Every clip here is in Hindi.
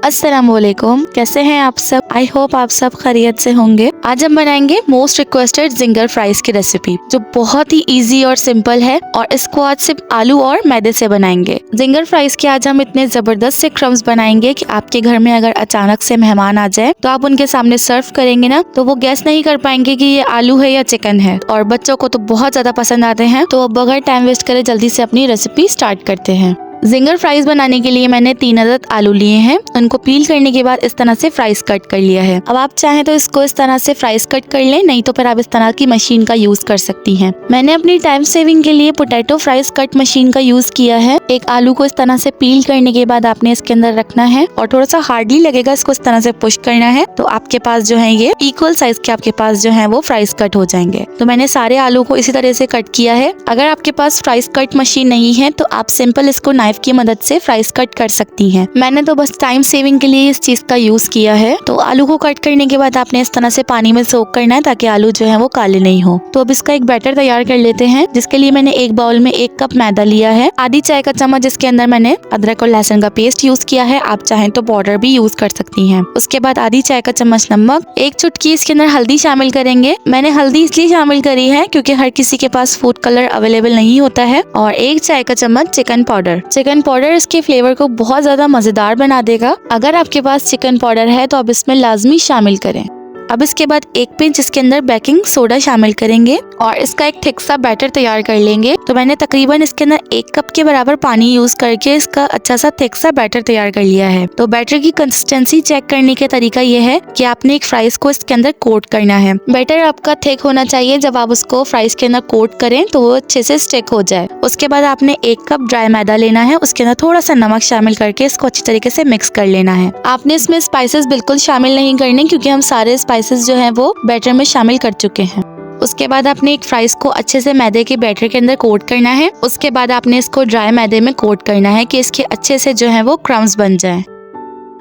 अस्सलामुअलैकुम, कैसे हैं आप सब। आई होप आप सब खैरियत से होंगे। आज हम बनाएंगे मोस्ट रिक्वेस्टेड जिंगर फ्राइज की रेसिपी, जो बहुत ही इजी और सिंपल है और इसको आज सिर्फ आलू और मैदे से बनाएंगे। जिंगर फ्राइज के आज हम इतने जबरदस्त से क्रम्स बनाएंगे कि आपके घर में अगर अचानक से मेहमान आ जाए तो आप उनके सामने सर्व करेंगे ना, तो वो गेस नहीं कर पाएंगे कि ये आलू है या चिकन है। और बच्चों को तो बहुत ज्यादा पसंद आते हैं। तो अब बगैर टाइम वेस्ट करे जल्दी से अपनी रेसिपी स्टार्ट करते हैं। जिंगर फ्राइज बनाने के लिए मैंने 3 अदद आलू लिए हैं। उनको पील करने के बाद इस तरह से फ्राइज कट कर लिया है। अब आप चाहें तो इसको इस तरह से फ्राइज कट कर लें, नहीं तो फिर आप इस तरह की मशीन का यूज कर सकती हैं। मैंने अपनी टाइम सेविंग के लिए पोटैटो फ्राइज कट मशीन का यूज किया है। एक आलू को इस तरह से पील करने के बाद आपने इसके अंदर रखना है और थोड़ा सा हार्डली लगेगा, इसको इस तरह से पुश करना है तो आपके पास जो है ये इक्वल साइज के आपके पास जो है वो फ्राइज कट हो जाएंगे। तो मैंने सारे आलू को इसी तरह से कट किया है। अगर आपके पास फ्राइज कट मशीन नहीं है तो आप सिंपल इसको नाइफ की मदद से फ्राइज कट कर सकती हैं। मैंने तो बस टाइम सेविंग के लिए इस चीज का यूज किया है। तो आलू को कट करने के बाद आपने इस तरह से पानी में सोक करना है ताकि आलू जो है वो काले नहीं हो। तो अब इसका एक बैटर तैयार कर लेते हैं, जिसके लिए मैंने एक बाउल में 1 कप मैदा लिया है। आधी चाय का चम्मच जिसके अंदर मैंने अदरक और लहसुन का पेस्ट यूज किया है। आप चाहें तो पाउडर भी यूज कर सकती हैं। उसके बाद आधी चाय का चम्मच नमक, 1 चुटकी इसके अंदर हल्दी शामिल करेंगे। मैंने हल्दी इसलिए शामिल करी है क्योंकि हर किसी के पास फूड कलर अवेलेबल नहीं होता है। और 1 चाय का चम्मच चिकन पाउडर। चिकन पाउडर इसके फ्लेवर को बहुत ज्यादा मजेदार बना देगा। अगर आपके पास चिकन पाउडर है तो आप इसमें लाजमी शामिल करें। अब इसके बाद 1 पिंच इसके अंदर बेकिंग सोडा शामिल करेंगे और इसका एक थिक सा बैटर तैयार कर लेंगे। तो मैंने तकरीबन इसके अंदर 1 कप के बराबर पानी यूज करके इसका अच्छा सा थिक सा बैटर तैयार कर लिया है। तो बैटर की कंसिस्टेंसी चेक करने का तरीका ये है कि आपने एक फ्राइज को इसके अंदर कोट करना है। बैटर आपका थिक होना चाहिए। जब आप उसको फ्राइज के अंदर कोट करें तो वो अच्छे से स्टिक हो जाए। उसके बाद आपने 1 कप ड्राई मैदा लेना है, उसके अंदर थोड़ा सा नमक शामिल करके इसको अच्छी तरीके से मिक्स कर लेना है। आपने इसमें स्पाइसेस बिल्कुल शामिल नहीं करने, क्योंकि हम सारे स्पाइसेस जो है वो बैटर में शामिल कर चुके हैं। उसके बाद आपने एक फ्राइज को अच्छे से मैदे के बैटर के अंदर कोट करना है। उसके बाद आपने इसको ड्राई मैदे में कोट करना है कि इसके अच्छे से जो है वो क्रम्स बन जाए।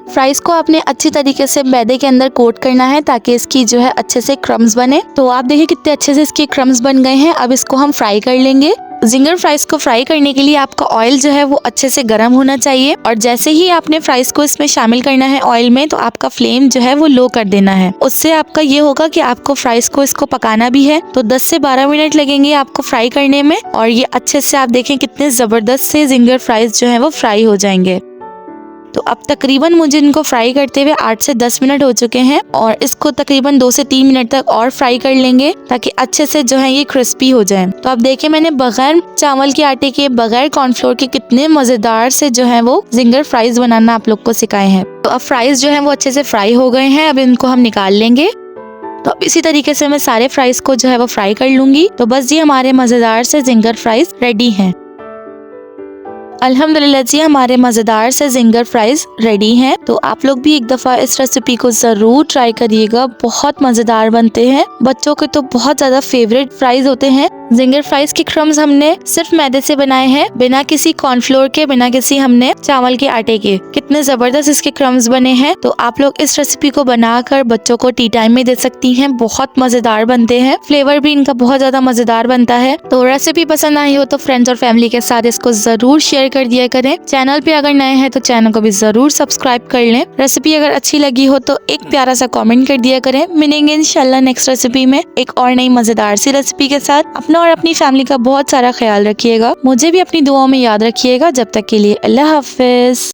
फ्राइज को आपने अच्छी तरीके से मैदे के अंदर कोट करना है ताकि इसकी जो है अच्छे से क्रम्स बने। तो आप देखिए कितने अच्छे से इसके क्रम्स बन गए हैं। अब इसको हम फ्राई कर लेंगे। जिंगर फ्राइज को फ्राई करने के लिए आपका ऑयल जो है वो अच्छे से गर्म होना चाहिए और जैसे ही आपने फ्राइज को इसमें शामिल करना है ऑयल में, तो आपका फ्लेम जो है वो लो कर देना है। उससे आपका ये होगा कि आपको फ्राइज को इसको पकाना भी है। तो 10 से 12 मिनट लगेंगे आपको फ्राई करने में और ये अच्छे से आप देखें कितने जबरदस्त से जिंगर फ्राइज जो है वो फ्राई हो जाएंगे। तो अब तकरीबन मुझे इनको फ्राई करते हुए 8 से 10 मिनट हो चुके हैं और इसको तकरीबन 2 से 3 मिनट तक और फ्राई कर लेंगे ताकि अच्छे से जो है ये क्रिस्पी हो जाए। तो अब देखिए मैंने बगैर चावल के आटे के, बगैर कॉर्नफ्लोर के कितने मजेदार से जो है वो जिंगर फ्राइज बनाना आप लोग को सिखाए हैं। तो अब फ्राइज जो है वो अच्छे से फ्राई हो गए हैं। अब इनको हम निकाल लेंगे। तो अब इसी तरीके से मैं सारे फ्राइज को जो है वो फ्राई कर लूंगी। तो बस ये हमारे मजेदार से जिंगर फ्राइज रेडी हैं। अल्हम्दुलिल्लाह जी, हमारे मजेदार से जिंगर फ्राइज रेडी हैं। तो आप लोग भी एक दफा इस रेसिपी को जरूर ट्राई करिएगा, बहुत मजेदार बनते हैं। बच्चों के तो बहुत ज्यादा फेवरेट फ्राइज होते हैं। जिंगर फ्राइज के क्रम्स हमने सिर्फ मैदे से बनाए हैं, बिना किसी कॉर्नफ्लोर के, बिना किसी हमने चावल के आटे के। कितने जबरदस्त इसके क्रम्स बने हैं। तो आप लोग इस रेसिपी को बनाकर बच्चों को टी टाइम में दे सकती हैं। बहुत मजेदार बनते हैं, फ्लेवर भी इनका बहुत ज्यादा मजेदार बनता है। तो रेसिपी पसंद आई हो तो फ्रेंड्स और फैमिली के साथ इसको जरूर शेयर कर दिया करें। चैनल पे अगर नए हैं तो चैनल को भी जरूर सब्सक्राइब कर लें। रेसिपी अगर अच्छी लगी हो तो एक प्यारा सा कमेंट कर दिया करें। मिलेंगे इंशाल्लाह नेक्स्ट रेसिपी में एक और नई मजेदार सी रेसिपी के साथ। अपना और अपनी फैमिली का बहुत सारा ख्याल रखिएगा। मुझे भी अपनी दुआओं में याद रखिएगा। जब तक के लिए अल्लाह हाफिज।